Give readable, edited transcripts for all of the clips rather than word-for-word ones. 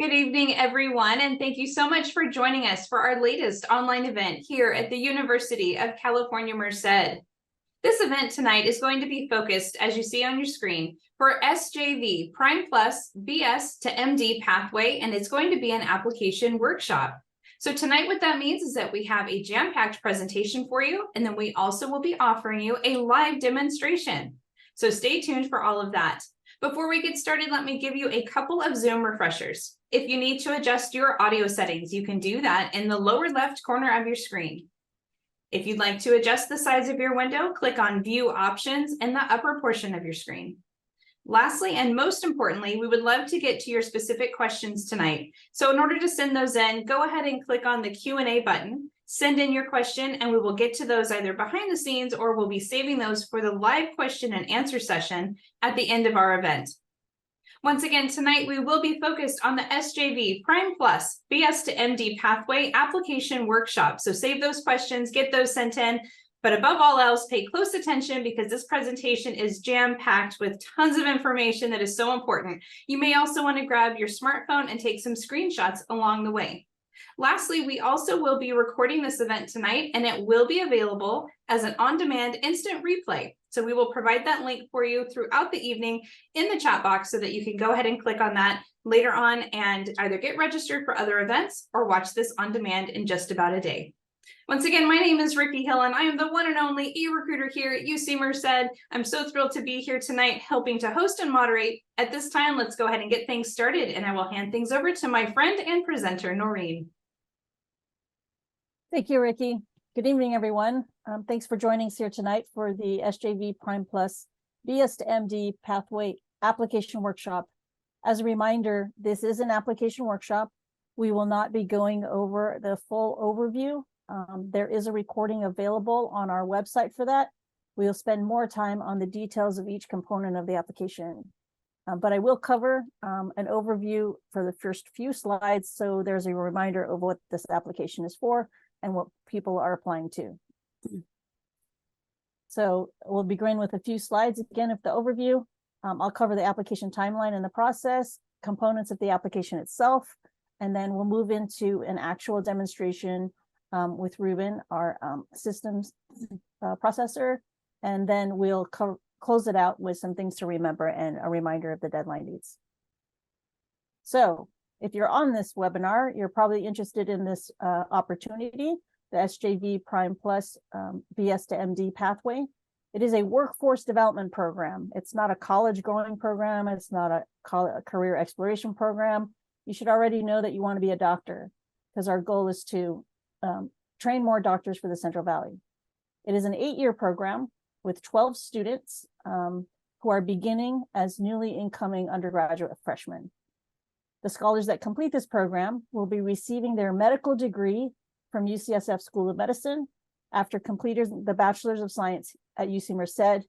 Good evening, everyone, and thank you so much for joining us for our latest online event here at the University of California, Merced. This event tonight is going to be focused, as you see on your screen, for SJV Prime Plus BS to MD pathway, and it's going to be an application workshop. So tonight what that means is that we have a jam-packed presentation for you, and then we also will be offering you a live demonstration. So stay tuned for all of that. Before we get started, let me give you a couple of Zoom refreshers. If you need to adjust your audio settings, you can do that in the lower left corner of your screen. If you'd like to adjust the size of your window, click on View Options in the upper portion of your screen. Lastly, and most importantly, we would love to get to your specific questions tonight. So in order to send those in, go ahead and click on the Q&A button, send in your question, and we will get to those either behind the scenes or we'll be saving those for the live question and answer session at the end of our event. Once again, tonight we will be focused on the SJV Prime Plus BS to MD pathway application workshop. So save those questions, get those sent in, but above all else, pay close attention because this presentation is jam-packed with tons of information that is so important. You may also want to grab your smartphone and take some screenshots along the way. Lastly, we also will be recording this event tonight, and it will be available as an on-demand instant replay. So we will provide that link for you throughout the evening in the chat box so that you can go ahead and click on that later on and either get registered for other events or watch this on demand in just about a day. Once again, my name is Ricky Hill, and I am the one and only e-recruiter here at UC Merced. I'm so thrilled to be here tonight helping to host and moderate. At this time, let's go ahead and get things started, and I will hand things over to my friend and presenter, Noreen. Thank you, Ricky. Good evening, everyone. Thanks for joining us here tonight for the SJV Prime Plus BS to MD Pathway Application Workshop. As a reminder, this is an application workshop. We will not be going over the full overview. There is a recording available on our website for that. We'll spend more time on the details of each component of the application. But I will cover an overview for the first few slides, so there's a reminder of what this application is for and what people are applying to. So we'll begin with a few slides again of the overview. I'll cover the application timeline and the process, components of the application itself, and then we'll move into an actual demonstration with Ruben, our systems processor, and then we'll close it out with some things to remember and a reminder of the deadline dates. So if you're on this webinar, you're probably interested in this opportunity, the SJV Prime Plus BS to MD pathway. It is a workforce development program. It's not a college going program. It's not a career exploration program. You should already know that you want to be a doctor because our goal is to train more doctors for the Central Valley. It is an 8-year program with 12 students who are beginning as newly incoming undergraduate freshmen. The scholars that complete this program will be receiving their medical degree from UCSF School of Medicine after completing the Bachelor's of Science at UC Merced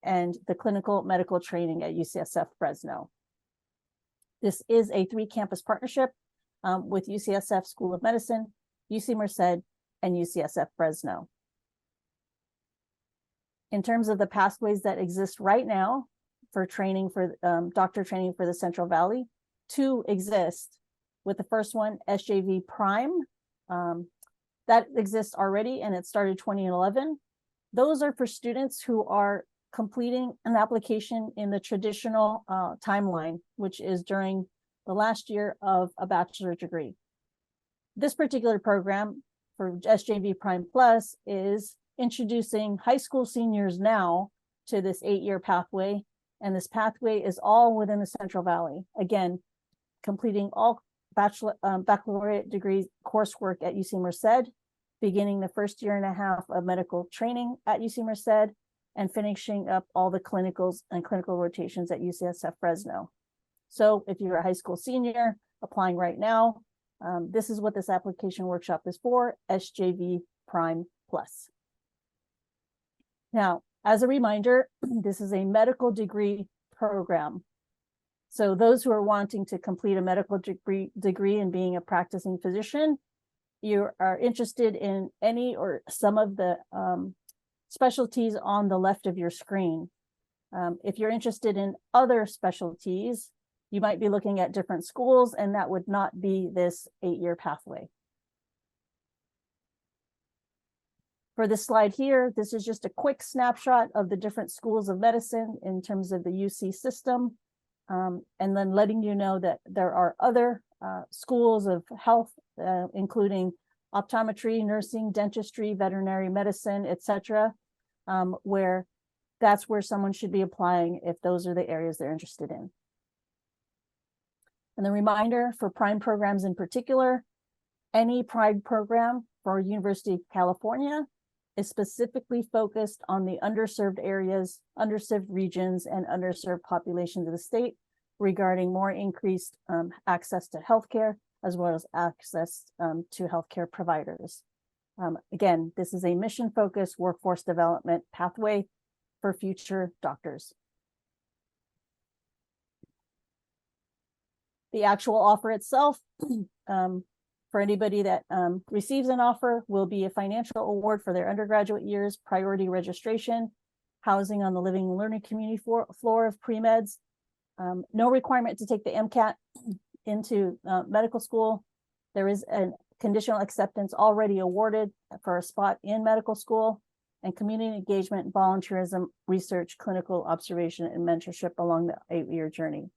and the clinical medical training at UCSF Fresno. This is a 3-campus partnership with UCSF School of Medicine, UC Merced, and UCSF Fresno. In terms of the pathways that exist right now for training for doctor training for the Central Valley, 2 exist, with the first one, SJV Prime. That exists already, and it started 2011. Those are for students who are completing an application in the traditional timeline, which is during the last year of a bachelor's degree. This particular program for SJV Prime Plus is introducing high school seniors now to this 8-year pathway, and this pathway is all within the Central Valley. Again, completing all baccalaureate degree coursework at UC Merced, beginning the first 1.5 years of medical training at UC Merced, and finishing up all the clinicals and clinical rotations at UCSF Fresno. So if you're a high school senior applying right now, this is what this application workshop is for, SJV Prime Plus. Now, as a reminder, this is a medical degree program. So those who are wanting to complete a medical degree and being a practicing physician, you are interested in any or some of the specialties on the left of your screen. If you're interested in other specialties, You might be looking at different schools, and that would not be this 8-year pathway. For this slide here, this is just a quick snapshot of the different schools of medicine in terms of the UC system, and then letting you know that there are other schools of health, including optometry, nursing, dentistry, veterinary medicine, etc., where that's where someone should be applying if those are the areas they're interested in. And the reminder for PRIME programs in particular, any PRIME program for University of California is specifically focused on the underserved areas, underserved regions, and underserved populations of the state regarding more increased access to healthcare, as well as access to healthcare providers. Again, this is a mission-focused workforce development pathway for future doctors. The actual offer itself, for anybody that receives an offer, will be a financial award for their undergraduate years, priority registration, housing on the living and learning community floor of pre-meds, no requirement to take the MCAT into medical school. There is a conditional acceptance already awarded for a spot in medical school, and community engagement, volunteerism, research, clinical observation, and mentorship along the 8-year journey.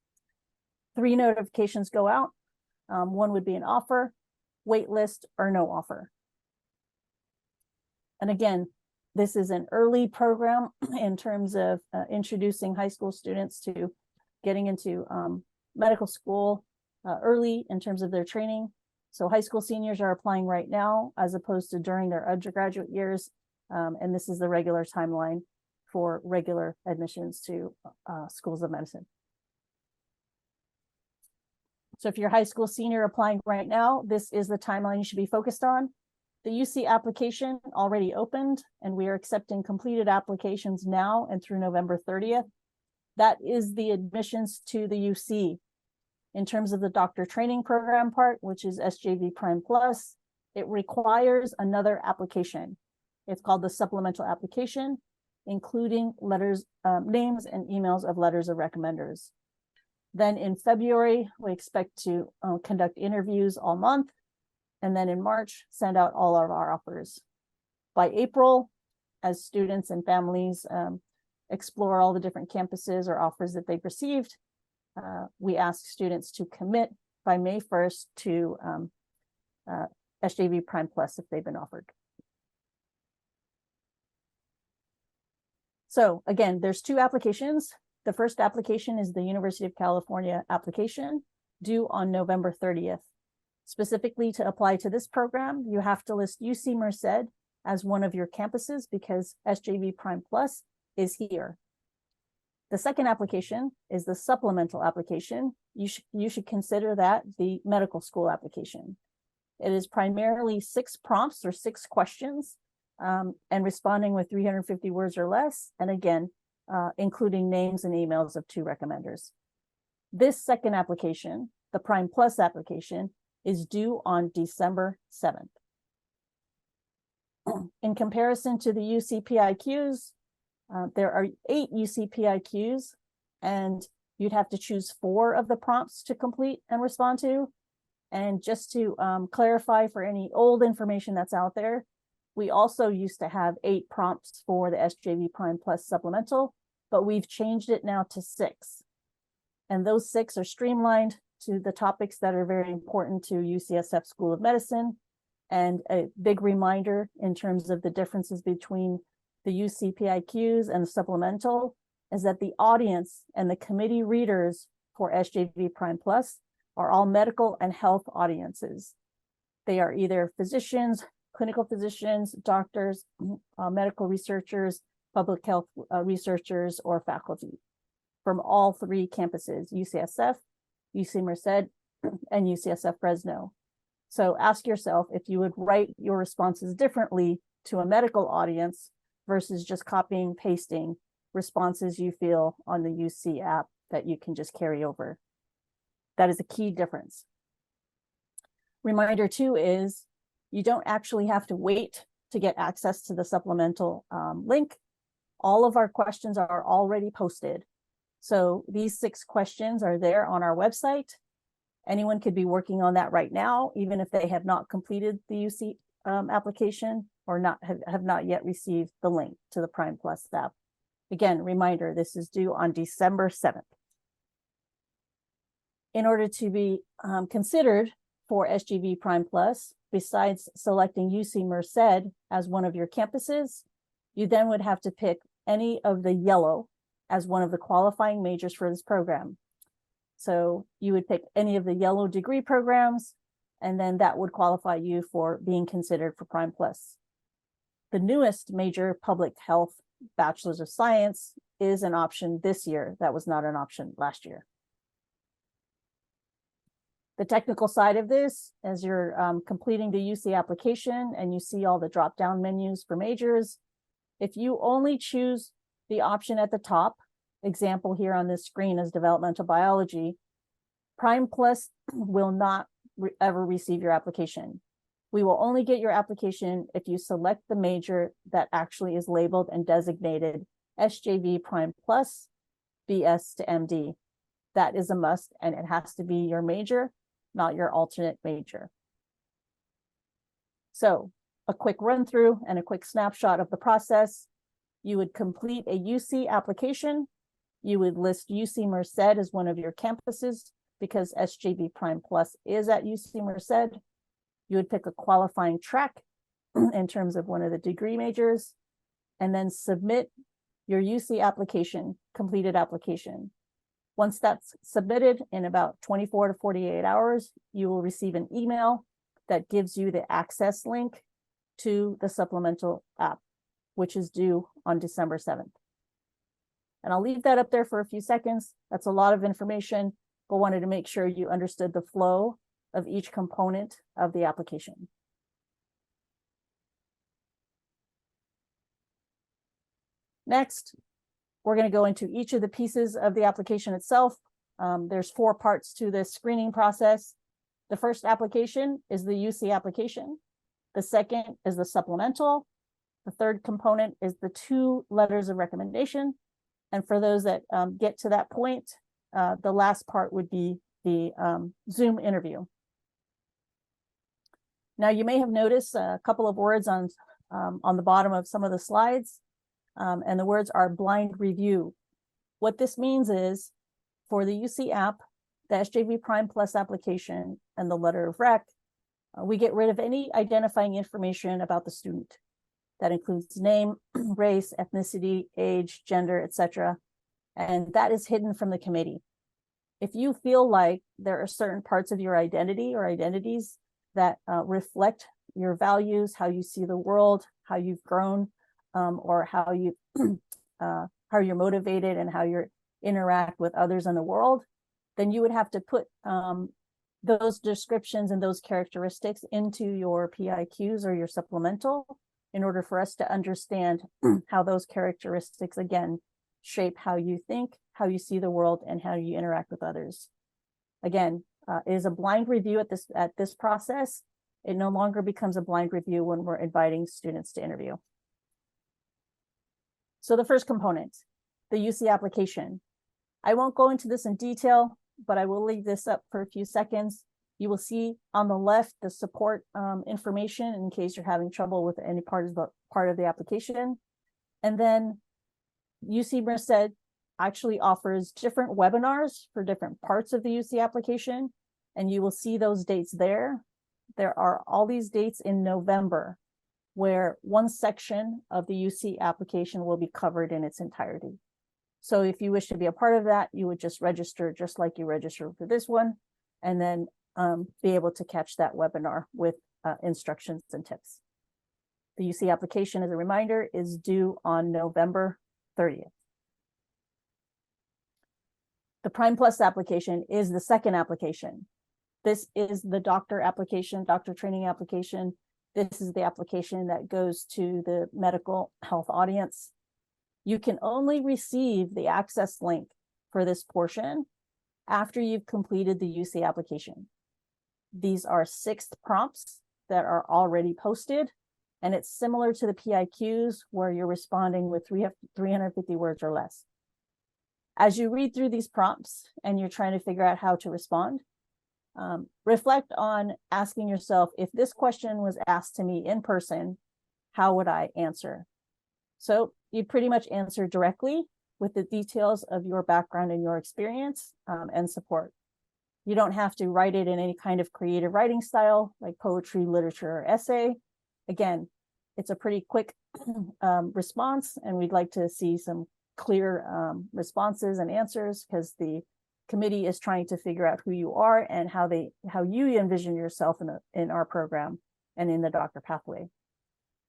3 notifications go out. One would be an offer, wait list, or no offer. And again, this is an early program in terms of introducing high school students to getting into medical school early in terms of their training. So high school seniors are applying right now as opposed to during their undergraduate years. And this is the regular timeline for regular admissions to schools of medicine. So if you're a high school senior applying right now, this is the timeline you should be focused on. The UC application already opened, and we are accepting completed applications now and through November 30th. That is the admissions to the UC. In terms of the doctor training program part, which is SJV PRIME Plus, it requires another application. It's called the Supplemental Application, including letters, names and emails of letters of recommenders. Then in February, we expect to conduct interviews all month. And then in March, send out all of our offers. By April, as students and families explore all the different campuses or offers that they've received, we ask students to commit by May 1st to SJV PRIME Plus if they've been offered. So again, there's 2 applications. The first application is the University of California application due on November 30th. Specifically to apply to this program, you have to list UC Merced as one of your campuses because SJV PRIME Plus is here. The second application is the supplemental application. You should consider that the medical school application. It is primarily 6 prompts or 6 questions and responding with 350 words or less. And again, including names and emails of 2 recommenders. This second application, the PRIME Plus application, is due on December 7th. In comparison to the UC PIQs, there are 8 UC PIQs, and you'd have to choose 4 of the prompts to complete and respond to. And just to clarify for any old information that's out there, we also used to have 8 prompts for the SJV PRIME Plus supplemental, but we've changed it now to 6. And those 6 are streamlined to the topics that are very important to UCSF School of Medicine. And a big reminder in terms of the differences between the UC PIQs and the supplemental is that the audience and the committee readers for SJV PRIME Plus are all medical and health audiences. They are either physicians, clinical physicians, doctors, medical researchers, public health researchers, or faculty from all 3 campuses, UCSF, UC Merced, and UCSF Fresno. So ask yourself if you would write your responses differently to a medical audience versus just copying, pasting responses you feel on the UC app that you can just carry over. That is a key difference. Reminder 2 is you don't actually have to wait to get access to the supplemental link. All of our questions are already posted. So these 6 questions are there on our website. Anyone could be working on that right now, even if they have not completed the UC application or have not yet received the link to the Prime Plus app. Again, reminder, this is due on December 7th. In order to be considered for SJV Prime Plus, besides selecting UC Merced as one of your campuses, you then would have to pick any of the yellow as one of the qualifying majors for this program. So you would pick any of the yellow degree programs, and then that would qualify you for being considered for Prime Plus. The newest major, Public Health Bachelor's of Science, is an option this year. That was not an option last year. The technical side of this, as you're completing the UC application and you see all the drop-down menus for majors, if you only choose the option at the top, example here on this screen is developmental biology, Prime Plus will not ever receive your application. We will only get your application if you select the major that actually is labeled and designated SJV Prime Plus BS to MD. That is a must, and it has to be your major, not your alternate major. So a quick run through and a quick snapshot of the process. You would complete a UC application. You would list UC Merced as one of your campuses because SJV Prime Plus is at UC Merced. You would pick a qualifying track in terms of one of the degree majors, and then submit your UC application, completed application. Once that's submitted in about 24 to 48 hours, you will receive an email that gives you the access link to the supplemental app, which is due on December 7th. And I'll leave that up there for a few seconds. That's a lot of information, but wanted to make sure you understood the flow of each component of the application. Next, we're going to go into each of the pieces of the application itself. There's 4 parts to this screening process. The first application is the UC application. The second is the supplemental. The third component is the 2 letters of recommendation. And for those that get to that point, the last part would be the Zoom interview. Now, you may have noticed a couple of words on the bottom of some of the slides, and the words are blind review. What this means is, for the UC app, the SJV Prime Plus application, and the letter of rec, we get rid of any identifying information about the student. That includes name, race, ethnicity, age, gender, etc. And that is hidden from the committee. If you feel like there are certain parts of your identity or identities that reflect your values, how you see the world, how you've grown, or how you're motivated and how you interact with others in the world, then you would have to put those descriptions and those characteristics into your PIQs or your supplemental in order for us to understand how those characteristics, again, shape how you think, how you see the world, and how you interact with others. Again, it is a blind review at this process. It no longer becomes a blind review when we're inviting students to interview. So the first component, the UC application. I won't go into this in detail, but I will leave this up for a few seconds. You will see on the left the support information in case you're having trouble with any part of the application. And then UC Merced actually offers different webinars for different parts of the UC application, and you will see those dates there. There are all these dates in November where one section of the UC application will be covered in its entirety. So if you wish to be a part of that, you would just register just like you registered for this one, and then be able to catch that webinar with instructions and tips. The UC application, as a reminder, is due on November 30th. The Prime Plus application is the second application. This is the doctor application, doctor training application. This is the application that goes to the medical health audience. You can only receive the access link for this portion after you've completed the UC application. These are 6 prompts that are already posted, and it's similar to the PIQs where you're responding with 350 words or less. As you read through these prompts and you're trying to figure out how to respond, reflect on asking yourself, if this question was asked to me in person, how would I answer? So you pretty much answer directly with the details of your background and your experience and support. You don't have to write it in any kind of creative writing style like poetry, literature, or essay. Again, it's a pretty quick response, and we'd like to see some clear responses and answers, because the committee is trying to figure out who you are and how you envision yourself in our program and in the doctor pathway.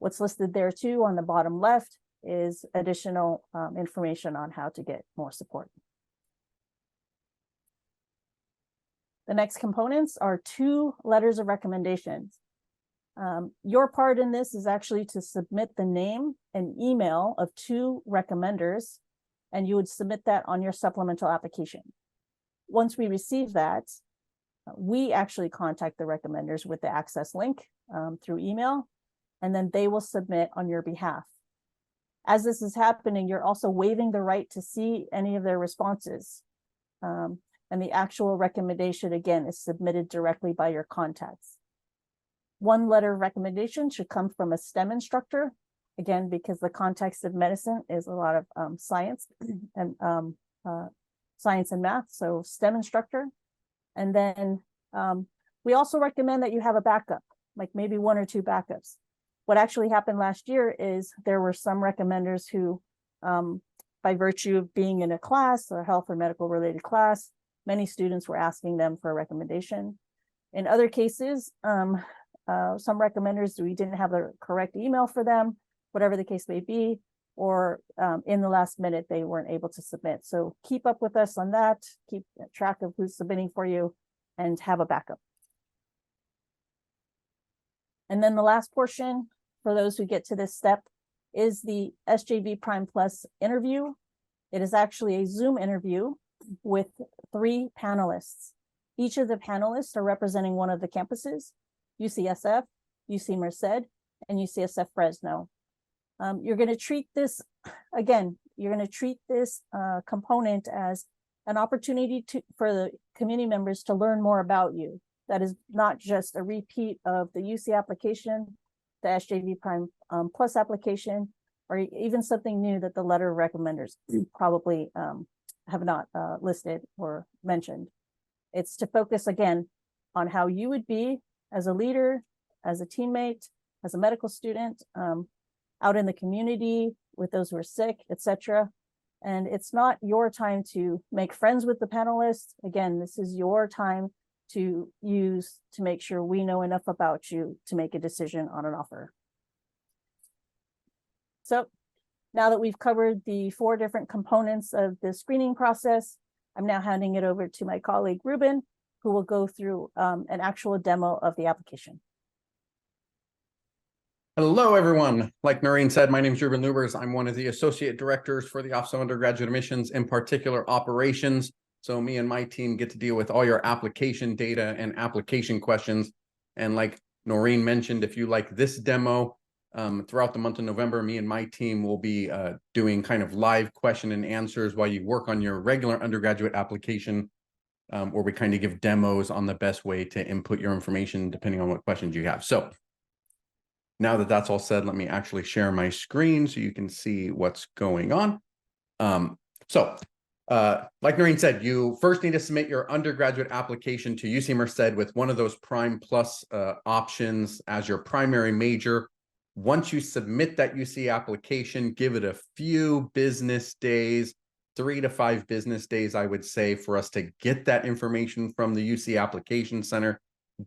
What's listed there too on the bottom left is additional information on how to get more support. The next components are 2 letters of recommendations. Your part in this is actually to submit the name and email of 2 recommenders, and you would submit that on your supplemental application. Once we receive that, we actually contact the recommenders with the access link through email, and then they will submit on your behalf. As this is happening, you're also waiving the right to see any of their responses. And the actual recommendation, again, is submitted directly by your contacts. 1 letter of recommendation should come from a STEM instructor, again, because the context of medicine is a lot of science and math, so STEM instructor. And then we also recommend that you have a backup, like maybe 1 or 2 backups. What actually happened last year is there were some recommenders who, by virtue of being in a class or health or medical related class, many students were asking them for a recommendation. In other cases, some recommenders, we didn't have the correct email for them, whatever the case may be, or in the last minute, they weren't able to submit. So keep up with us on that, keep track of who's submitting for you, and have a backup. And then the last portion, for those who get to this step, is the SJV Prime Plus interview. It is actually a Zoom interview with 3 panelists. Each of the panelists are representing one of the campuses: UCSF, UC Merced, and UCSF Fresno. You're going to treat this, again, component as an opportunity for the community members to learn more about you. That is not just a repeat of the UC application, the SJV Prime Plus application, or even something new that the letter of recommenders probably have not listed or mentioned. It's to focus again on how you would be as a leader, as a teammate, as a medical student, out in the community with those who are sick, etc. And it's not your time to make friends with the panelists. Again, this is your time to use to make sure we know enough about you to make a decision on an offer. So now that we've covered the 4 different components of the screening process, I'm now handing it over to my colleague, Ruben, who will go through an actual demo of the application. Hello, everyone. Like Noreen said, my name is Ruben Lubers. I'm one of the associate directors for the Office of Undergraduate Admissions, in particular operations. So me and my team get to deal with all your application data and application questions. And like Noreen mentioned, if you like this demo, throughout the month of November, me and my team will be doing kind of live question and answers while you work on your regular undergraduate application, where we kind of give demos on the best way to input your information depending on what questions you have. So now that that's all said, let me actually share my screen so you can see what's going on. Like Noreen said, you first need to submit your undergraduate application to UC Merced with one of those Prime Plus options as your primary major. Once you submit that UC application, give it a few business days, 3 to 5 business days, I would say, for us to get that information from the UC Application Center,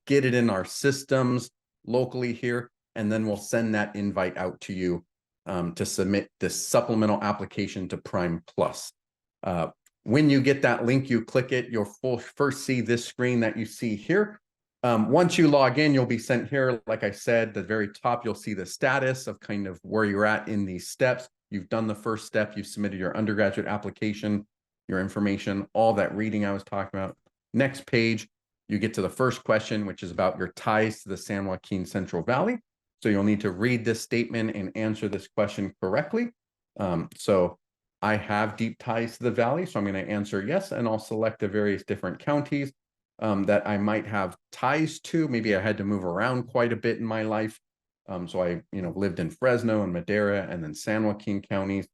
get it in our systems locally here, and then we'll send that invite out to you to submit this supplemental application to Prime Plus. When you get that link, you click it, you'll first see this screen that you see here. Once you log in, you'll be sent here. Like I said, at the very top, you'll see the status of kind of where you're at in these steps. You've done the first step, you've submitted your undergraduate application, your information, all that reading I was talking about. Next page, you get to the first question, which is about your ties to the San Joaquin Central Valley. So you'll need to read this statement and answer this question correctly. So I have deep ties to the Valley, so I'm going to answer yes, and I'll select the various different counties that I might have ties to. Maybe I had to move around quite a bit in my life. So I, lived in Fresno and Madera and then San Joaquin counties.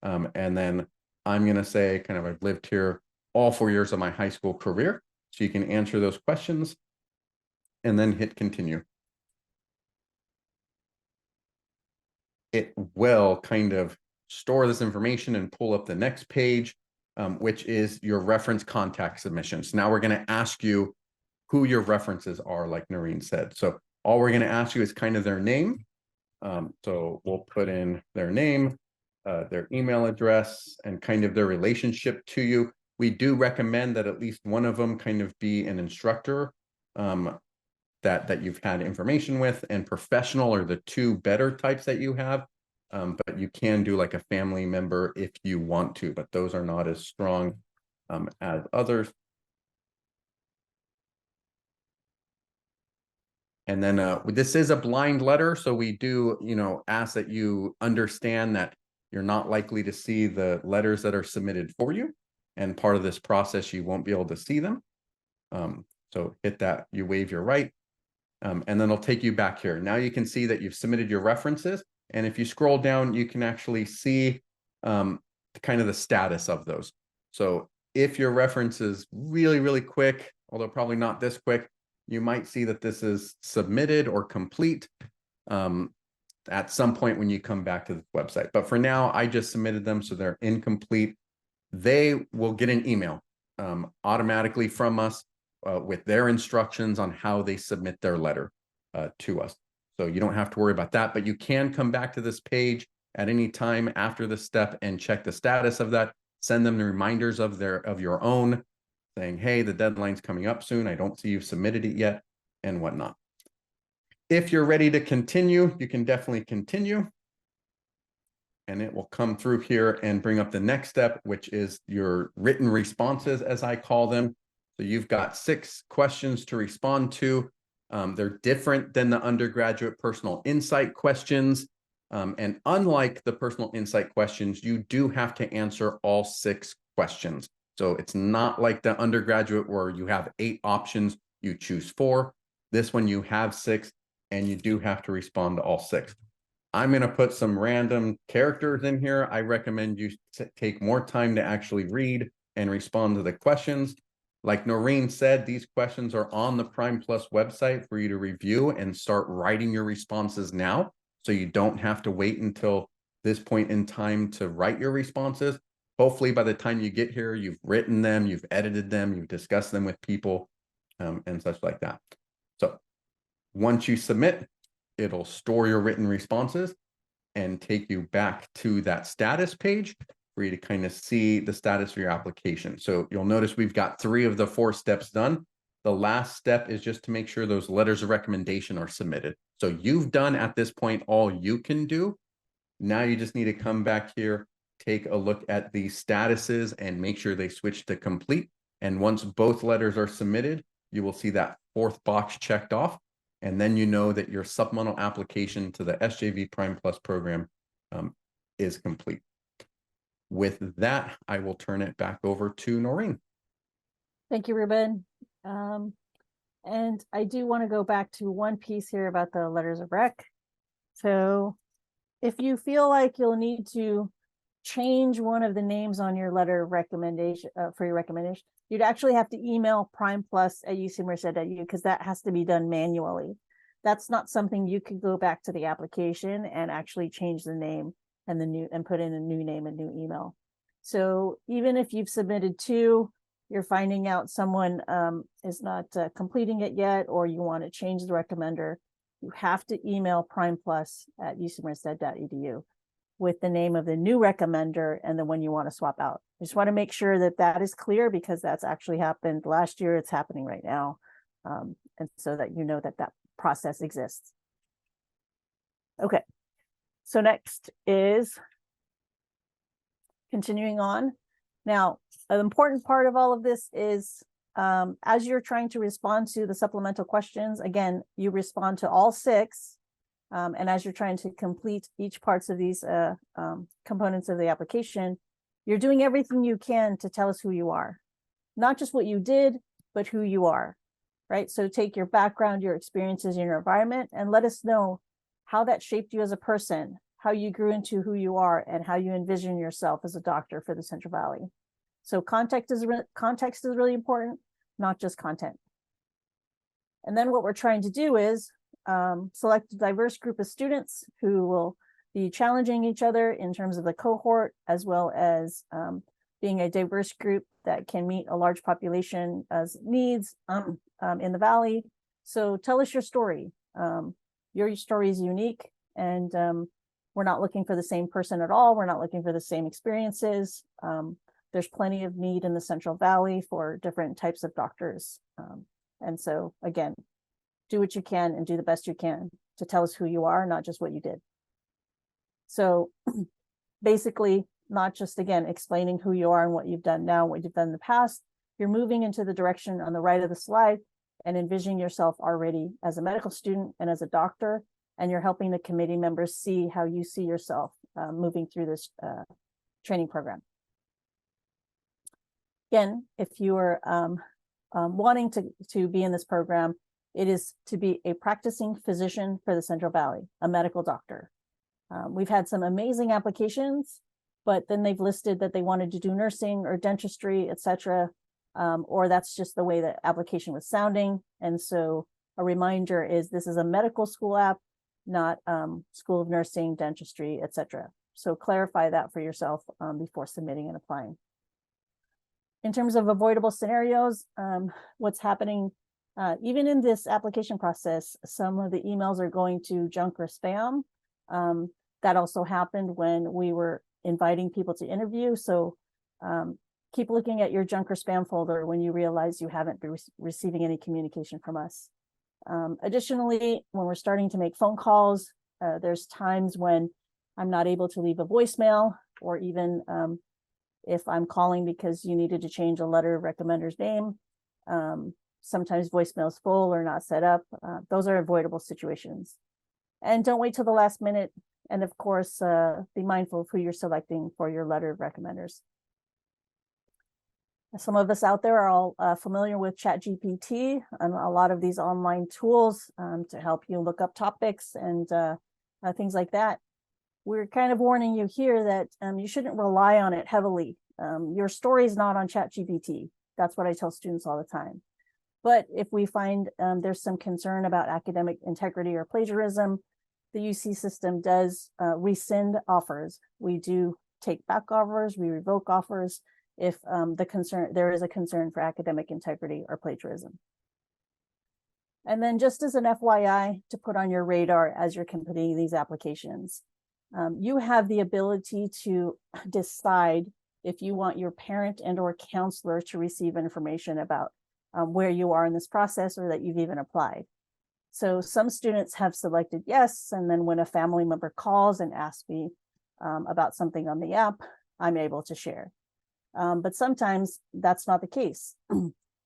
And then I'm going to say kind of I've lived here all 4 years of my high school career. So you can answer those questions and then hit continue. It will kind of store this information and pull up the next page, which is your reference contact submissions. Now we're going to ask you who your references are, like Noreen said. So all we're going to ask you is kind of their name. So we'll put in their name, their email address, and kind of their relationship to you. We do recommend that at least one of them kind of be an instructor that you've had information with, and professional are the two better types that you have. But you can do like a family member if you want to, but those are not as strong as others. And then this is a blind letter, so we do, ask that you understand that you're not likely to see the letters that are submitted for you. And part of this process, you won't be able to see them. So hit that, you waive your right. And then it'll take you back here. Now you can see that you've submitted your references. And if you scroll down, you can actually see kind of the status of those. So if your reference is really, really quick, although probably not this quick, you might see that this is submitted or complete at some point when you come back to the website. But for now, I just submitted them, so they're incomplete. They will get an email automatically from us with their instructions on how they submit their letter to us. So you don't have to worry about that, but you can come back to this page at any time after the step and check the status of that. Send them the reminders of your own, saying, hey, the deadline's coming up soon. I don't see you've submitted it yet, and whatnot. If you're ready to continue, you can definitely continue. And it will come through here and bring up the next step, which is your written responses, as I call them. So you've got 6 questions to respond to. They're different than the undergraduate personal insight questions. And unlike the personal insight questions, you do have to answer all 6 questions. So it's not like the undergraduate where you have 8 options, you choose 4. This one you have 6, and you do have to respond to all 6. I'm going to put some random characters in here. I recommend you take more time to actually read and respond to the questions. Like Noreen said, these questions are on the Prime Plus website for you to review and start writing your responses now. So you don't have to wait until this point in time to write your responses. Hopefully by the time you get here, you've written them, you've edited them, you've discussed them with people and such like that. So once you submit, it'll store your written responses and take you back to that status page for you to kind of see the status of your application. So you'll notice we've got 3 of the 4 steps done. The last step is just to make sure those letters of recommendation are submitted. So you've done at this point all you can do. Now you just need to come back here, take a look at the statuses and make sure they switch to complete. And once both letters are submitted, you will see that 4th box checked off. And then you know that your supplemental application to the SJV Prime Plus program is complete. With that, I will turn it back over to Noreen. Thank you, Ruben. And I do want to go back to one piece here about the letters of rec. So if you feel like you'll need to change one of the names on your letter of recommendation for your recommendation, you'd actually have to email primeplus@ucmerced.edu because that has to be done manually. That's not something you could go back to the application and actually change the name and put in a new name and new email. So even if you've submitted 2, you're finding out someone is not completing it yet, or you want to change the recommender, you have to email primeplus@ucmerced.edu with the name of the new recommender and the one you want to swap out. I just want to make sure that that is clear because that's actually happened last year. It's happening right now. And so that you know that that process exists. Okay. So next is continuing on. Now, an important part of all of this is as you're trying to respond to the supplemental questions, again, you respond to all 6. And as you're trying to complete each parts of these components of the application, You're doing everything you can to tell us who you are, not just what you did, but who you are, right? So take your background, your experiences in your environment, and let us know how that shaped you as a person, how you grew into who you are, and how you envision yourself as a doctor for the Central Valley. So context is really important, not just content. And then what we're trying to do is select a diverse group of students who will be challenging each other in terms of the cohort, as well as being a diverse group that can meet a large population as needs in the Valley. So tell us your story. Your story is unique, and we're not looking for the same person at all. We're not looking for the same experiences. There's plenty of need in the Central Valley for different types of doctors. And so again, do what you can and do the best you can to tell us who you are, not just what you did. So basically, not just, again, explaining who you are and what you've done now, what you've done in the past, you're moving into the direction on the right of the slide and envisioning yourself already as a medical student and as a doctor, and you're helping the committee members see how you see yourself moving through this training program. Again, if you are wanting to be in this program, it is to be a practicing physician for the Central Valley, a medical doctor. We've had some amazing applications, but then they've listed that they wanted to do nursing or dentistry, etc. Or that's just the way the application was sounding. And so a reminder is this is a medical school app, not School of Nursing, Dentistry, etc. So clarify that for yourself before submitting and applying. In terms of avoidable scenarios, what's happening, even in this application process, some of the emails are going to junk or spam. That also happened when we were inviting people to interview. So keep looking at your junk or spam folder when you realize you haven't been receiving any communication from us. Additionally, when we're starting to make phone calls, there's times when I'm not able to leave a voicemail, or even if I'm calling because you needed to change a letter of recommender's name. Sometimes voicemail is full or not set up. Those are avoidable situations. And don't wait till the last minute. And of course, be mindful of who you're selecting for your letter of recommenders. Some of us out there are all familiar with ChatGPT and a lot of these online tools to help you look up topics and things like that. We're kind of warning you here that you shouldn't rely on it heavily. Your story is not on ChatGPT. That's what I tell students all the time. But if we find there's some concern about academic integrity or plagiarism, the UC system does rescind offers. We do take back offers, we revoke offers if there is a concern for academic integrity or plagiarism. And then just as an FYI to put on your radar as you're completing these applications, you have the ability to decide if you want your parent and or counselor to receive information about where you are in this process or that you've even applied. So some students have selected yes, and then when a family member calls and asks me about something on the app, I'm able to share. But sometimes that's not the case.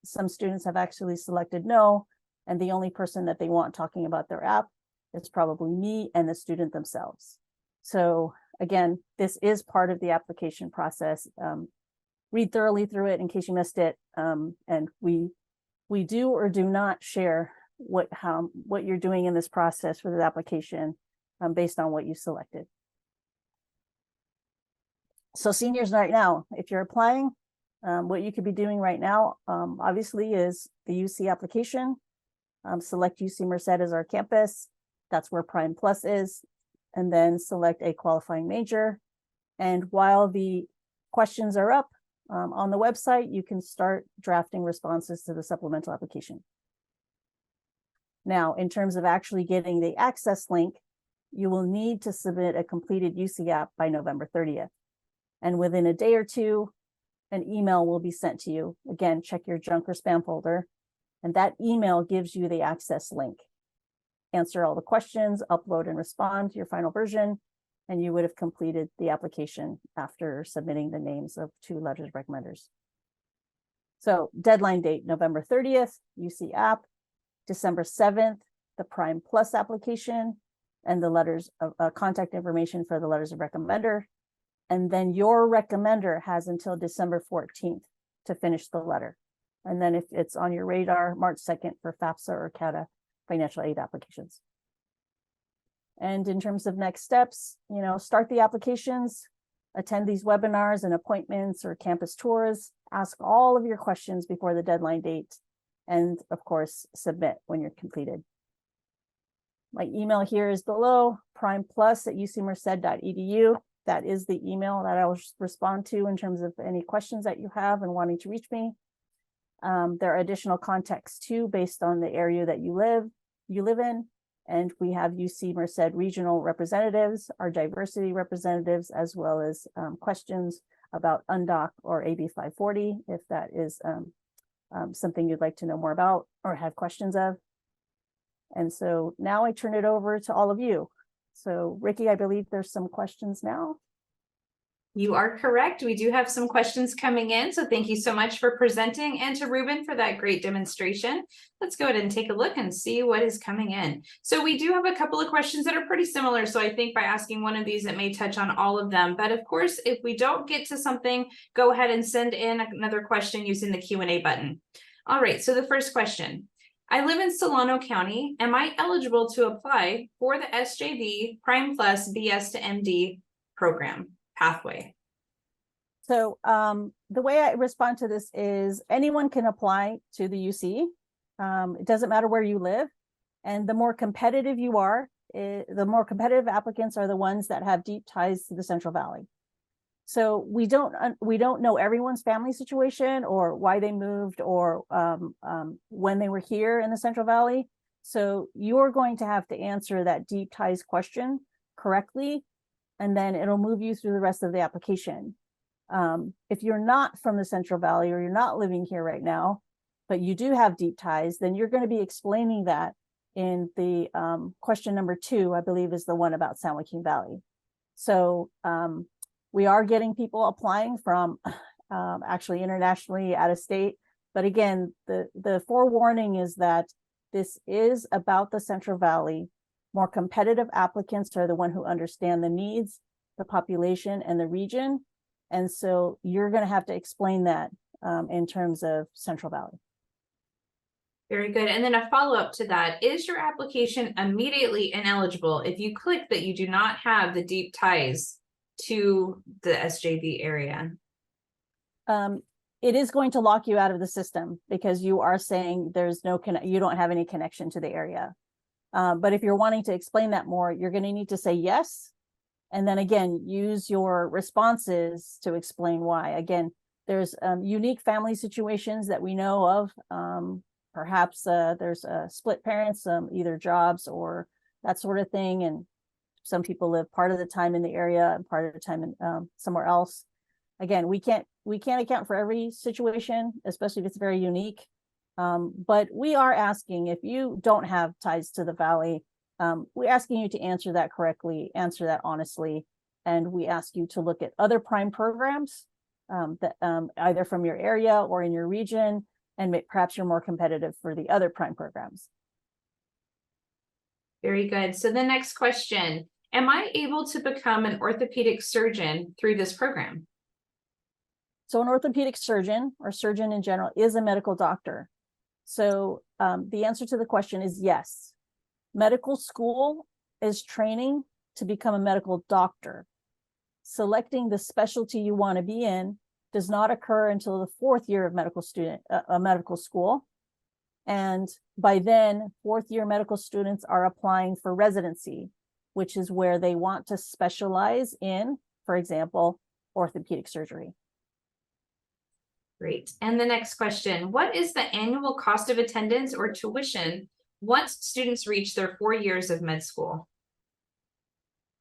Some students have actually selected no, and the only person that they want talking about their app is probably me and the student themselves. So again, this is part of the application process. Read thoroughly through it in case you missed it. And we do or do not share what you're doing in this process for the application based on what you selected. So seniors right now, if you're applying, what you could be doing right now, obviously, is the UC application. Select UC Merced as our campus. That's where Prime Plus is. And then select a qualifying major. And while the questions are up on the website, you can start drafting responses to the supplemental application. Now, in terms of actually getting the access link, you will need to submit a completed UC app by November 30th. And within a day or two, an email will be sent to you. Again, check your junk or spam folder. And that email gives you the access link. Answer all the questions, upload and respond to your final version, and you would have completed the application after submitting the names of 2 letters of recommenders. So deadline date, November 30th, UC app, December 7th, the Prime Plus application, and the letters of contact information for the letters of recommender. And then your recommender has until December 14th to finish the letter. And then if it's on your radar, March 2nd for FAFSA or CATA financial aid applications. And in terms of next steps, start the applications, attend these webinars and appointments or campus tours, ask all of your questions before the deadline date, and of course, submit when you're completed. My email here is below, primeplus@ucmerced.edu. That is the email that I will respond to in terms of any questions that you have and wanting to reach me. There are additional contacts too, based on the area that you live in. And we have UC Merced regional representatives, our diversity representatives, as well as questions about UNDOC or AB 540, if that is something you'd like to know more about or have questions of. And so now I turn it over to all of you. So Ricky, I believe there's some questions now. You are correct. We do have some questions coming in. So thank you so much for presenting, and to Ruben for that great demonstration. Let's go ahead and take a look and see what is coming in. So we do have a couple of questions that are pretty similar. So I think by asking one of these, it may touch on all of them. But of course, if we don't get to something, go ahead and send in another question using the Q&A button. All right, so the first question. I live in Solano County. Am I eligible to apply for the SJV Prime Plus BS to MD program pathway? So the way I respond to this is anyone can apply to the UC. It doesn't matter where you live. And the more competitive you are, the more competitive applicants are the ones that have deep ties to the Central Valley. So we don't know everyone's family situation or why they moved or when they were here in the Central Valley. So you're going to have to answer that deep ties question correctly, and then it'll move you through the rest of the application. If you're not from the Central Valley or you're not living here right now, but you do have deep ties, then you're going to be explaining that in the question number 2, I believe is the one about San Joaquin Valley. So we are getting people applying from actually internationally, out of state. But again, the forewarning is that this is about the Central Valley. More competitive applicants are the one who understand the needs, the population, and the region. And so you're going to have to explain that in terms of Central Valley. Very good. And then a follow-up to that, is your application immediately ineligible if you click that you do not have the deep ties to the SJV area? It is going to lock you out of the system because you are saying you don't have any connection to the area. But if you're wanting to explain that more, you're going to need to say yes. And then again, use your responses to explain why. Again, there's unique family situations that we know of. Perhaps there's split parents, either jobs or that sort of thing. And some people live part of the time in the area and part of the time in somewhere else. Again, we can't account for every situation, especially if it's very unique. But we are asking, if you don't have ties to the Valley, we're asking you to answer that correctly, answer that honestly. And we ask you to look at other Prime programs that either from your area or in your region, and perhaps you're more competitive for the other Prime programs. Very good. So the next question, am I able to become an orthopedic surgeon through this program? So an orthopedic surgeon or surgeon in general is a medical doctor. So the answer to the question is yes. Medical school is training to become a medical doctor. Selecting the specialty you want to be in does not occur until the 4th year of medical school. And by then, 4th year medical students are applying for residency, which is where they want to specialize in, for example, orthopedic surgery. Great. And the next question, what is the annual cost of attendance or tuition once students reach their 4 years of med school?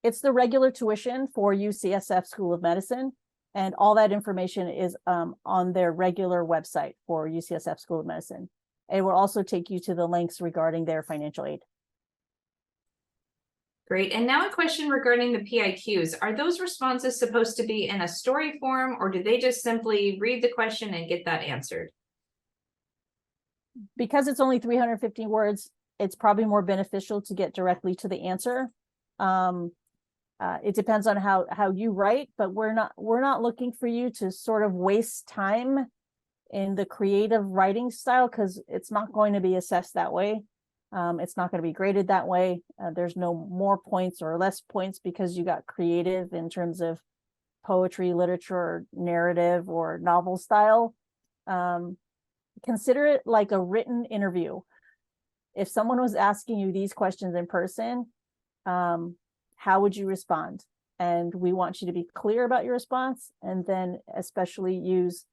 It's the regular tuition for UCSF School of Medicine, and all that information is on their regular website for UCSF School of Medicine. It will also take you to the links regarding their financial aid. Great. And now a question regarding the PIQs. Are those responses supposed to be in a story form, or do they just simply read the question and get that answered? Because it's only 350 words, it's probably more beneficial to get directly to the answer. It depends on how you write, but we're not looking for you to sort of waste time in the creative writing style, because it's not going to be assessed that way. It's not going to be graded that way. There's no more points or less points because you got creative in terms of poetry, literature, narrative, or novel style. Consider it like a written interview. If someone was asking you these questions in person, how would you respond? And we want you to be clear about your response, and then especially use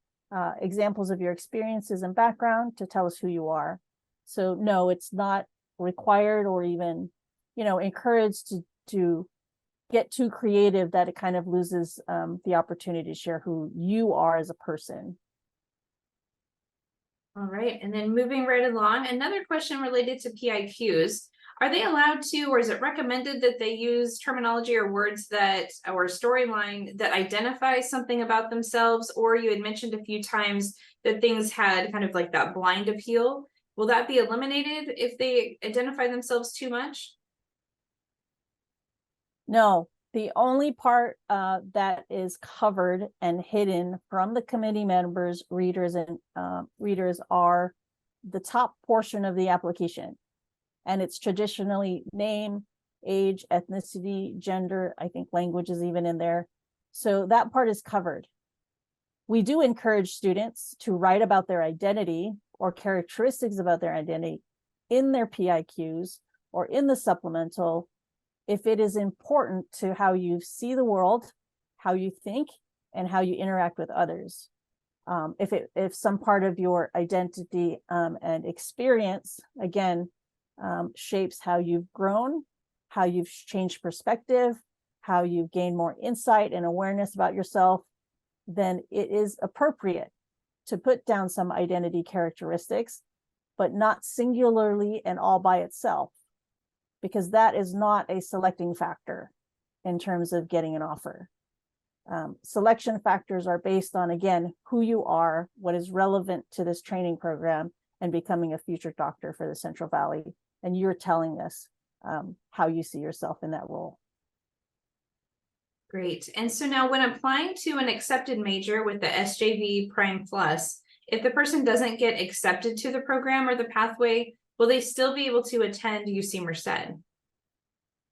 examples of your experiences and background to tell us who you are. So no, it's not required or even, encouraged to get too creative that it kind of loses the opportunity to share who you are as a person. All right, and then moving right along, another question related to PIQs. Are they allowed to, or is it recommended that they use terminology or words or storyline that identify something about themselves? Or you had mentioned a few times that things had kind of like that blind appeal. Will that be eliminated if they identify themselves too much? No, the only part that is covered and hidden from the committee members, readers, and readers are the top portion of the application. And it's traditionally name, age, ethnicity, gender. I think language is even in there. So that part is covered. We do encourage students to write about their identity or characteristics about their identity in their PIQs or in the supplemental, if it is important to how you see the world, how you think, and how you interact with others. If some part of your identity and experience, again, shapes how you've grown, how you've changed perspective, how you've gained more insight and awareness about yourself, then it is appropriate to put down some identity characteristics, but not singularly and all by itself, because that is not a selecting factor in terms of getting an offer. Selection factors are based on, again, who you are, what is relevant to this training program, and becoming a future doctor for the Central Valley. And you're telling us how you see yourself in that role. Great. And so now when applying to an accepted major with the SJV Prime Plus, if the person doesn't get accepted to the program or the pathway, will they still be able to attend UC Merced?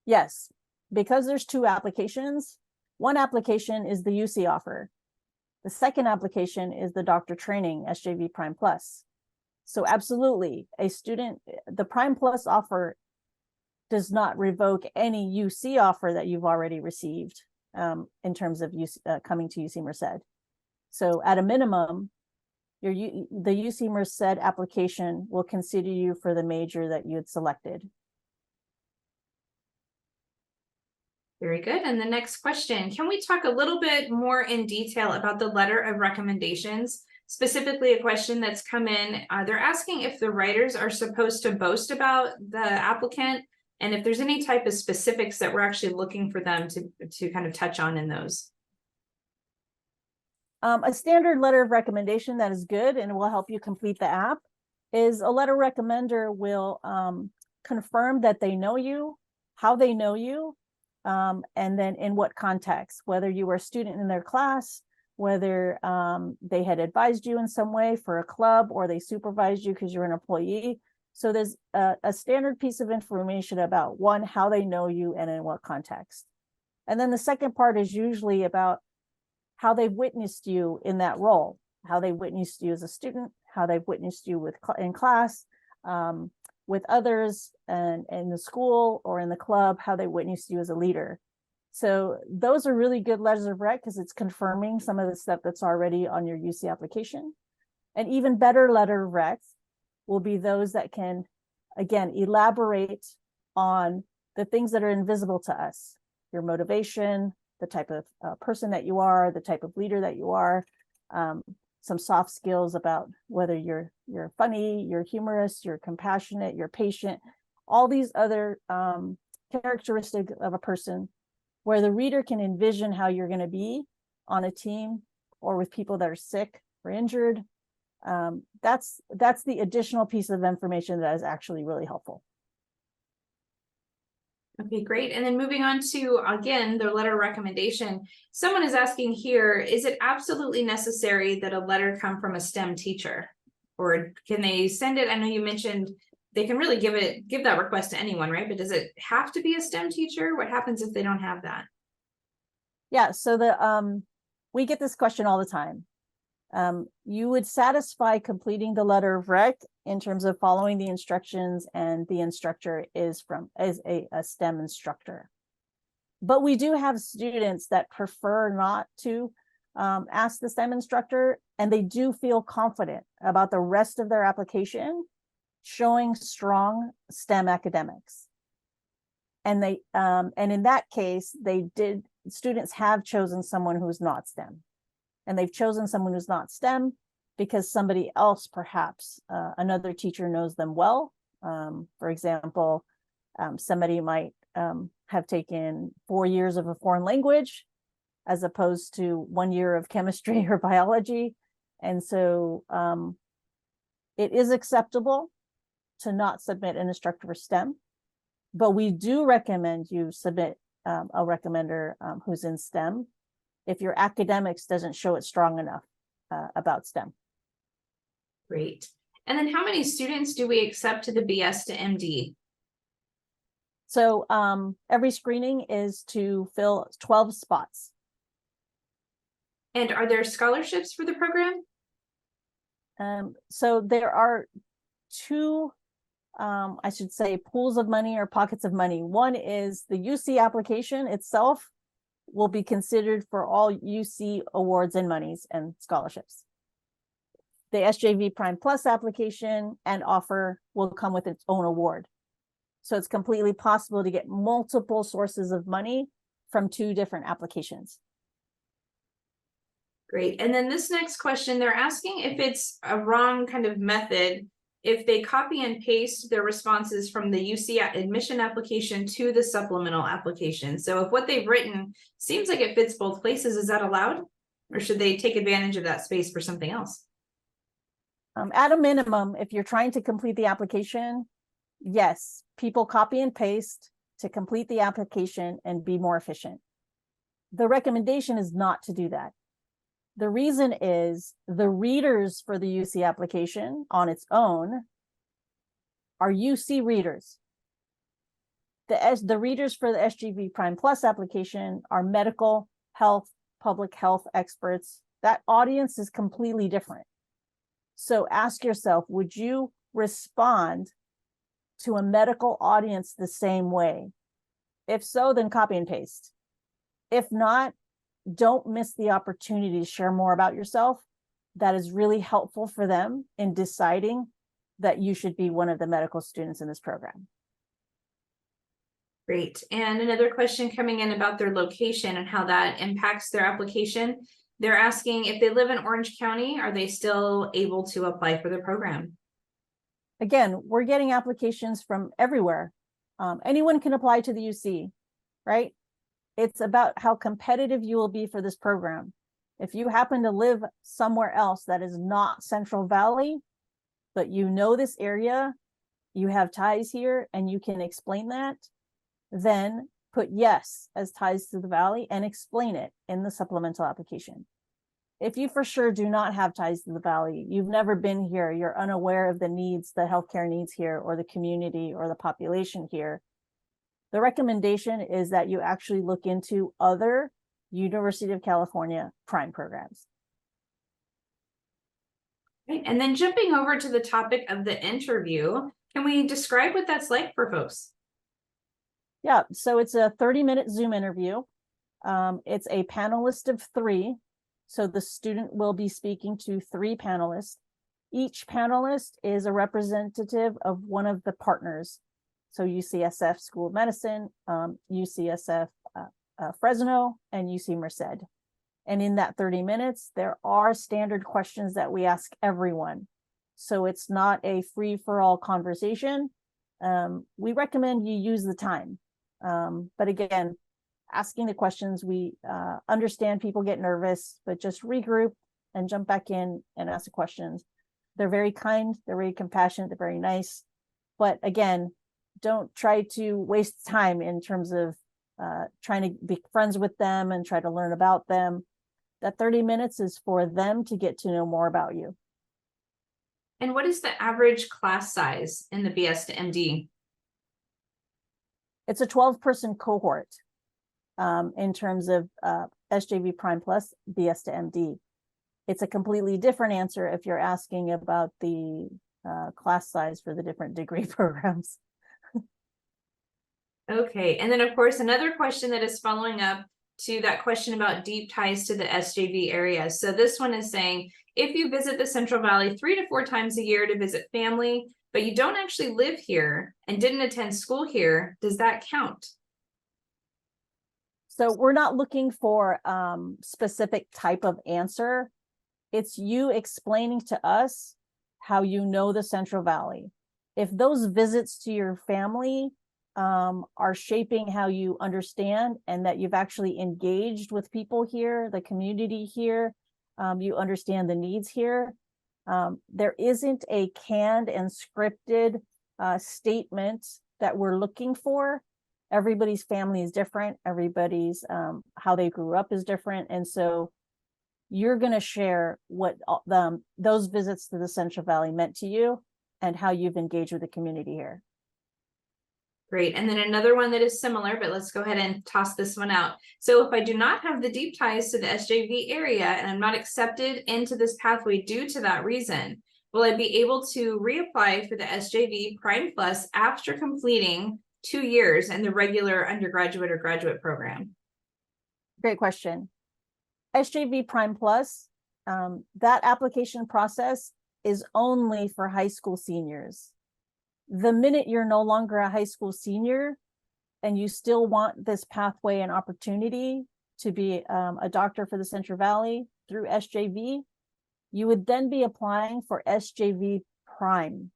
Yes, because there's two applications. One application is the UC offer. The second application is the doctor training SJV Prime Plus. So absolutely, a student, the Prime Plus offer does not revoke any UC offer that you've already received in terms of coming to UC Merced. So at a minimum, the UC Merced application will consider you for the major that you had selected. Very good. And the next question, can we talk a little bit more in detail about the letter of recommendations? Specifically, a question that's come in, they're asking if the writers are supposed to boast about the applicant, and if there's any type of specifics that we're actually looking for them to kind of touch on in those. A standard letter of recommendation that is good and will help you complete the app is a letter recommender will confirm that they know you, how they know you, and then in what context, whether you were a student in their class, whether they had advised you in some way for a club, or they supervised you because you're an employee. So there's a standard piece of information about, one, how they know you and in what context. And then the second part is usually about how they've witnessed you in that role, how they witnessed you as a student, how they've witnessed you in class, with others, and in the school or in the club, how they witnessed you as a leader. So those are really good letters of rec because it's confirming some of the stuff that's already on your UC application. And even better letter of rec will be those that can, again, elaborate on the things that are invisible to us, your motivation, the type of person that you are, the type of leader that you are, some soft skills about whether you're funny, you're humorous, you're compassionate, you're patient, all these other characteristics of a person where the reader can envision how you're going to be on a team or with people that are sick or injured. That's the additional piece of information that is actually really helpful. Okay, great. And then moving on to, again, the letter recommendation. Someone is asking here, is it absolutely necessary that a letter come from a STEM teacher? Or can they send it? I know you mentioned they can really give that request to anyone, right? But does it have to be a STEM teacher? What happens if they don't have that? Yeah, so we get this question all the time. You would satisfy completing the letter of rec in terms of following the instructions, and the instructor is a STEM instructor. But we do have students that prefer not to ask the STEM instructor, and they do feel confident about the rest of their application showing strong STEM academics. And in that case, students have chosen someone who's not STEM. And they've chosen someone who's not STEM because somebody else, perhaps another teacher, knows them well. For example, somebody might have taken 4 years of a foreign language as opposed to 1 year of chemistry or biology. And so it is acceptable to not submit an instructor for STEM, but we do recommend you submit a recommender who's in STEM if your academics doesn't show it strong enough about STEM. Great. And then how many students do we accept to the BS to MD? So every screening is to fill 12 spots. And are there scholarships for the program? So there are two, I should say, pools of money or pockets of money. One is the UC application itself will be considered for all UC awards and monies and scholarships. The SJV Prime Plus application and offer will come with its own award. So it's completely possible to get multiple sources of money from 2 different applications. Great. And then this next question, they're asking if it's a wrong kind of method if they copy and paste their responses from the UC admission application to the supplemental application. So if what they've written seems like it fits both places, is that allowed? Or should they take advantage of that space for something else? At a minimum, if you're trying to complete the application, yes, people copy and paste to complete the application and be more efficient. The recommendation is not to do that. The reason is the readers for the UC application on its own are UC readers. The readers for the SJV Prime Plus application are medical, health, public health experts. That audience is completely different. So ask yourself, would you respond to a medical audience the same way? If so, then copy and paste. If not, don't miss the opportunity to share more about yourself. That is really helpful for them in deciding that you should be one of the medical students in this program. Great. And another question coming in about their location and how that impacts their application. They're asking if they live in Orange County, are they still able to apply for the program? Again, we're getting applications from everywhere. Anyone can apply to the UC, right? It's about how competitive you will be for this program. If you happen to live somewhere else that is not Central Valley, but you know this area, you have ties here, and you can explain that, then put yes as ties to the Valley and explain it in the supplemental application. If you for sure do not have ties to the Valley, you've never been here, you're unaware of the needs, the healthcare needs here, or the community or the population here, the recommendation is that you actually look into other University of California Prime programs. Right. And then jumping over to the topic of the interview, can we describe what that's like for folks? Yeah, so it's a 30-minute Zoom interview. It's a panelist of 3. So the student will be speaking to 3 panelists. Each panelist is a representative of one of the partners. So UCSF School of Medicine, UCSF Fresno, and UC Merced. And in that 30 minutes, there are standard questions that we ask everyone. So it's not a free-for-all conversation. We recommend you use the time. But again, asking the questions, we understand people get nervous, but just regroup and jump back in and ask the questions. They're very kind, they're very compassionate, they're very nice. But again, don't try to waste time in terms of trying to be friends with them and try to learn about them. That 30 minutes is for them to get to know more about you. And what is the average class size in the BS to MD? It's a 12-person cohort in terms of SJV Prime Plus BS to MD. It's a completely different answer if you're asking about the class size for the different degree programs. Okay, and then of course, another question that is following up to that question about deep ties to the SJV area. So this one is saying, if you visit the Central Valley 3 to 4 times a year to visit family, but you don't actually live here and didn't attend school here, does that count? So we're not looking for specific type of answer. It's you explaining to us how you know the Central Valley. If those visits to your family are shaping how you understand and that you've actually engaged with people here, the community here, you understand the needs here. There isn't a canned and scripted statement that we're looking for. Everybody's family is different. Everybody's how they grew up is different. And so you're going to share what those visits to the Central Valley meant to you and how you've engaged with the community here. Great. And then another one that is similar, but let's go ahead and toss this one out. So if I do not have the deep ties to the SJV area and I'm not accepted into this pathway due to that reason, will I be able to reapply for the SJV Prime Plus after completing 2 years in the regular undergraduate or graduate program? Great question. SJV Prime Plus, that application process is only for high school seniors. The minute you're no longer a high school senior and you still want this pathway and opportunity to be a doctor for the Central Valley through SJV, you would then be applying for SJV Prime.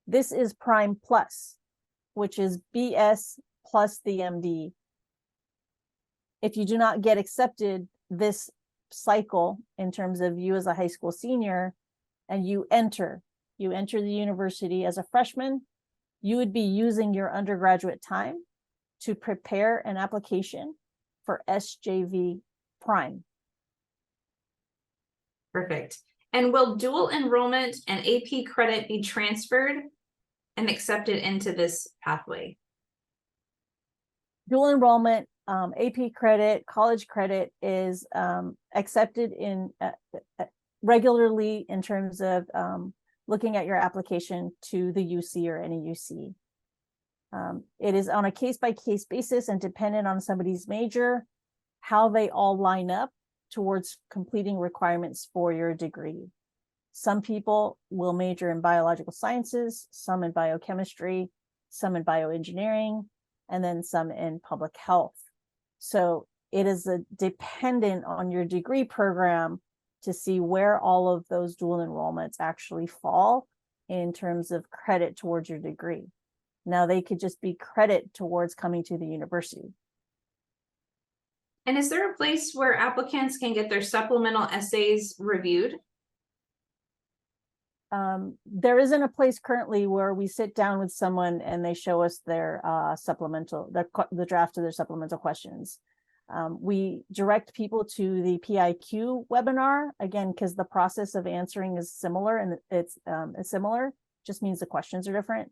This is Prime Plus, which is BS plus the MD. If you do not get accepted this cycle in terms of you as a high school senior and you enter the university as a freshman, you would be using your undergraduate time to prepare an application for SJV Prime. Perfect. And will dual enrollment and AP credit be transferred and accepted into this pathway? Dual enrollment, AP credit, college credit is accepted in regularly in terms of looking at your application to the UC or any UC. It is on a case-by-case basis and dependent on somebody's major, how they all line up towards completing requirements for your degree. Some people will major in biological sciences, some in biochemistry, some in bioengineering, and then some in public health. So it is dependent on your degree program to see where all of those dual enrollments actually fall in terms of credit towards your degree. Now they could just be credit towards coming to the university. And is there a place where applicants can get their supplemental essays reviewed? There isn't a place currently where we sit down with someone and they show us their the draft of their supplemental questions. We direct people to the PIQ webinar, again, because the process of answering is similar and it's similar, just means the questions are different.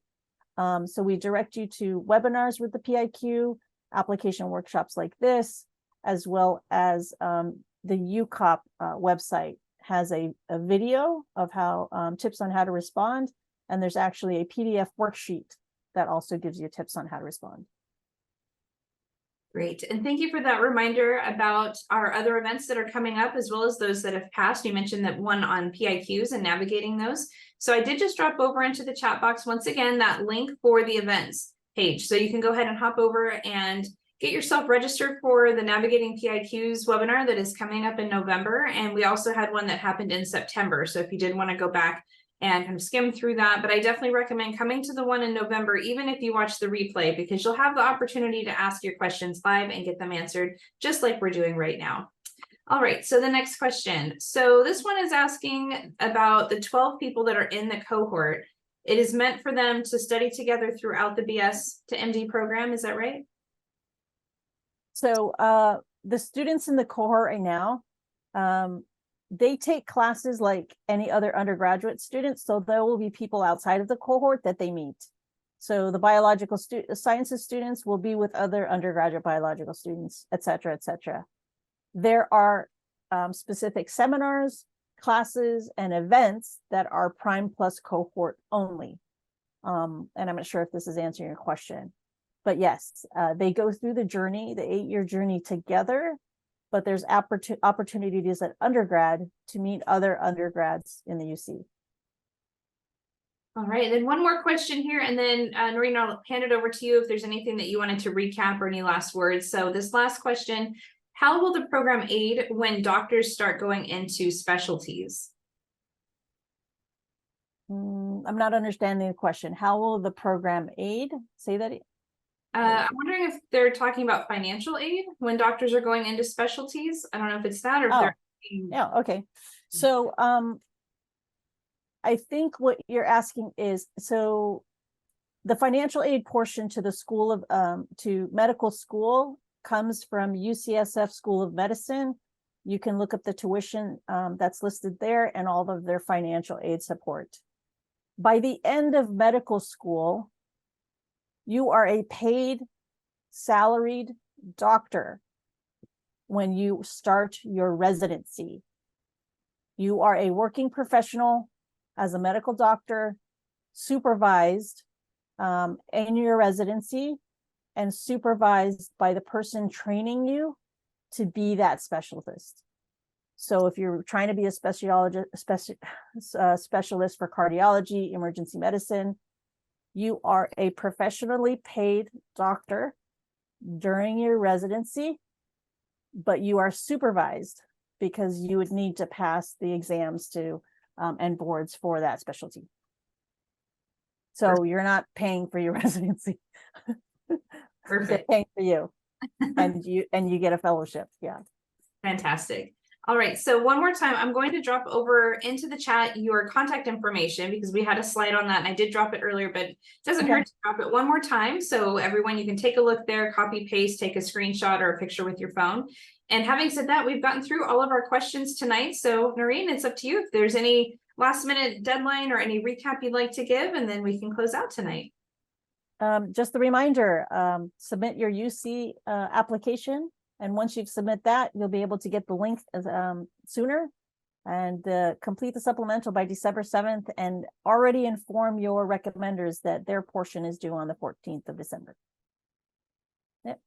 So we direct you to webinars with the PIQ, application workshops like this, as well as the UCOP website has a video of how tips on how to respond. And there's actually a PDF worksheet that also gives you tips on how to respond. Great. And thank you for that reminder about our other events that are coming up, as well as those that have passed. You mentioned that one on PIQs and navigating those. So I did just drop over into the chat box once again, that link for the events page. So you can go ahead and hop over and get yourself registered for the Navigating PIQs webinar that is coming up in November. And we also had one that happened in September. So if you did want to go back and kind of skim through that, but I definitely recommend coming to the one in November, even if you watch the replay, because you'll have the opportunity to ask your questions live and get them answered, just like we're doing right now. All right, so the next question. So this one is asking about the 12 people that are in the cohort. It is meant for them to study together throughout the BS to MD program. Is that right? So the students in the cohort right now, they take classes like any other undergraduate students. So there will be people outside of the cohort that they meet. So the biological sciences students will be with other undergraduate biological students, et cetera, et cetera. There are specific seminars, classes, and events that are Prime Plus cohort only. And I'm not sure if this is answering your question, but yes, they go through the journey, the 8-year journey together, but there's opportunities at undergrad to meet other undergrads in the UC. All right, then one more question here, and then Noreen, I'll hand it over to you if there's anything that you wanted to recap or any last words. So this last question, how will the program aid when doctors start going into specialties? I'm not understanding the question. How will the program aid? Say that. I'm wondering if they're talking about financial aid when doctors are going into specialties. I don't know if it's that or if they're. Yeah, okay. So I think what you're asking is, so the financial aid portion to the school of to medical school comes from UCSF School of Medicine. You can look up the tuition that's listed there and all of their financial aid support. By the end of medical school, you are a paid, salaried doctor when you start your residency. You are a working professional as a medical doctor, supervised in your residency and supervised by the person training you to be that specialist. So if you're trying to be a specialist for cardiology, emergency medicine, you are a professionally paid doctor during your residency, but you are supervised because you would need to pass the exams to and boards for that specialty. So you're not paying for your residency. Perfect. They're paying for you, and you get a fellowship. Yeah. Fantastic. All right, so one more time, I'm going to drop over into the chat your contact information because we had a slide on that and I did drop it earlier, but it doesn't hurt to drop it one more time. So everyone, you can take a look there, copy, paste, take a screenshot or a picture with your phone. And having said that, we've gotten through all of our questions tonight. So Noreen, it's up to you if there's any last minute deadline or any recap you'd like to give, and then we can close out tonight. Just a reminder, submit your UC application. And once you submit that, you'll be able to get the link sooner and complete the supplemental by December 7th and already inform your recommenders that their portion is due on the 14th of December. Yep.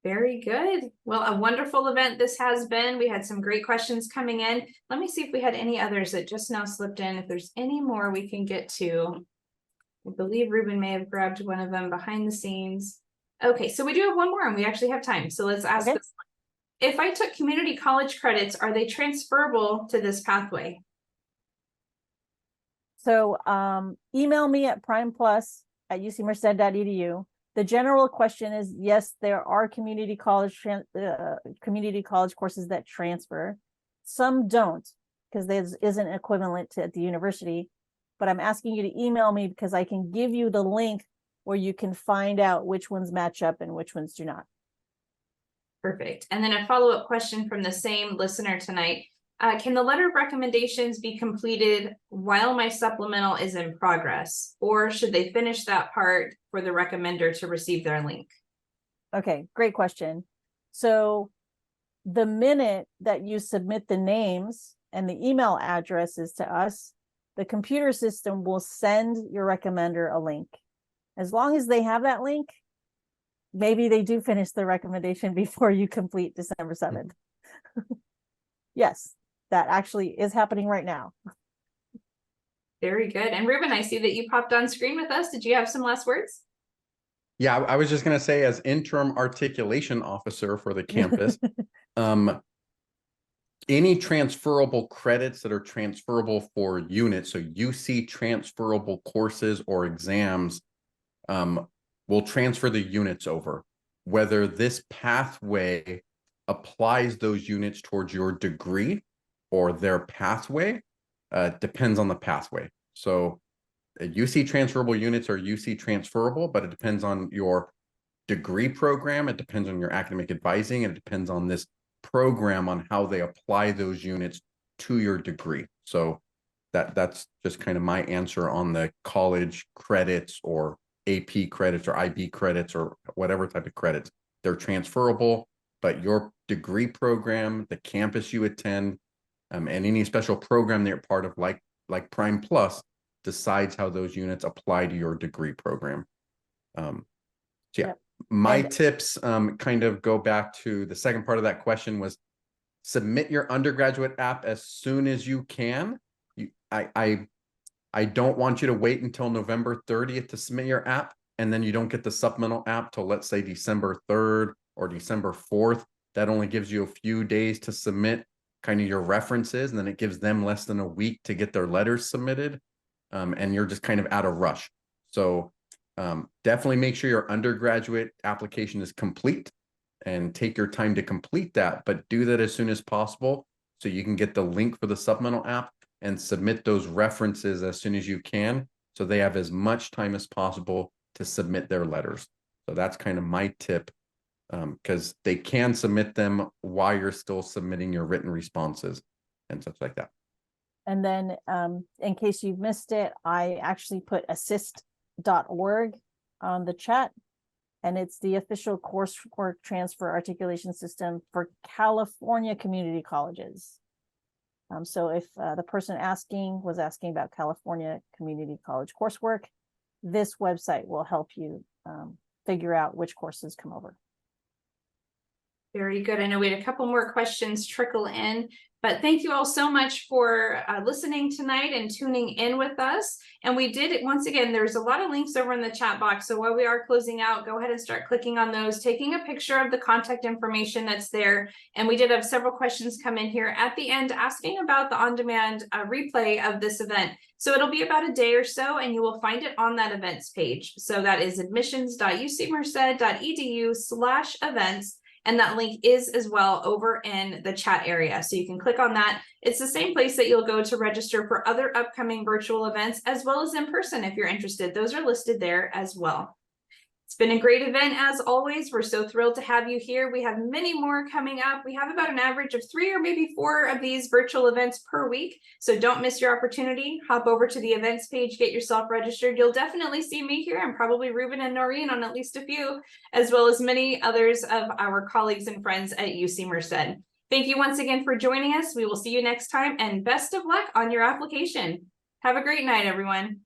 Very good. Well, a wonderful event this has been. We had some great questions coming in. Let me see if we had any others that just now slipped in. If there's any more we can get to. I believe Ruben may have grabbed one of them behind the scenes. Okay, so we do have one more and we actually have time. So let's ask this one. If I took community college credits, are they transferable to this pathway? So email me at primeplus@ucmerced.edu. The general question is, yes, there are community college courses that transfer. Some don't, because there isn't equivalent to at the university. But I'm asking you to email me because I can give you the link where you can find out which ones match up and which ones do not. Perfect. And then a follow-up question from the same listener tonight. Can the letter of recommendations be completed while my supplemental is in progress, or should they finish that part for the recommender to receive their link? Okay, great question. So the minute that you submit the names and the email addresses to us, the computer system will send your recommender a link. As long as they have that link, maybe they do finish the recommendation before you complete December 7th. Yes, that actually is happening right now. Very good. And Ruben, I see that you popped on screen with us. Did you have some last words? Yeah, I was just going to say, as interim articulation officer for the campus, any transferable credits that are transferable for units, so UC transferable courses or exams, will transfer the units over. Whether this pathway applies those units towards your degree or their pathway depends on the pathway. So UC transferable units are UC transferable, but it depends on your degree program. It depends on your academic advising, and it depends on this program on how they apply those units to your degree. So that's just kind of my answer on the college credits or AP credits or IB credits or whatever type of credits. They're transferable, but your degree program, the campus you attend, and any special program that you're part of, like Prime Plus, decides how those units apply to your degree program. So yeah, Yep. my tips kind of go back to the second part of that question was submit your undergraduate app as soon as you can. I don't want you to wait until November 30th to submit your app, and then you don't get the supplemental app till, let's say, December 3rd or December 4th. That only gives you a few days to submit kind of your references, and then it gives them less than a week to get their letters submitted. And you're just kind of at a rush. So definitely make sure your undergraduate application is complete and take your time to complete that, but do that as soon as possible so you can get the link for the supplemental app and submit those references as soon as you can, so they have as much time as possible to submit their letters. So that's kind of my tip, because they can submit them while you're still submitting your written responses and such like that. And then in case you've missed it, I actually put assist.org on the chat, and it's the official coursework transfer articulation system for California community colleges. So if the person was asking about California community college coursework, this website will help you figure out which courses come over. Very good. I know we had a couple more questions trickle in, but thank you all so much for listening tonight and tuning in with us. And we did, once again, there's a lot of links over in the chat box. So while we are closing out, go ahead and start clicking on those, taking a picture of the contact information that's there. And we did have several questions come in here at the end asking about the on-demand replay of this event. So it'll be about a day or so, and you will find it on that events page. So that is admissions.ucmerced.edu/events. And that link is as well over in the chat area. So you can click on that. It's the same place that you'll go to register for other upcoming virtual events, as well as in person if you're interested. Those are listed there as well. It's been a great event as always. We're so thrilled to have you here. We have many more coming up. We have about an average of 3 or maybe 4 of these virtual events per week. So don't miss your opportunity. Hop over to the events page, get yourself registered. You'll definitely see me here and probably Ruben and Noreen on at least a few, as well as many others of our colleagues and friends at UC Merced. Thank you once again for joining us. We will see you next time, and best of luck on your application. Have a great night, everyone.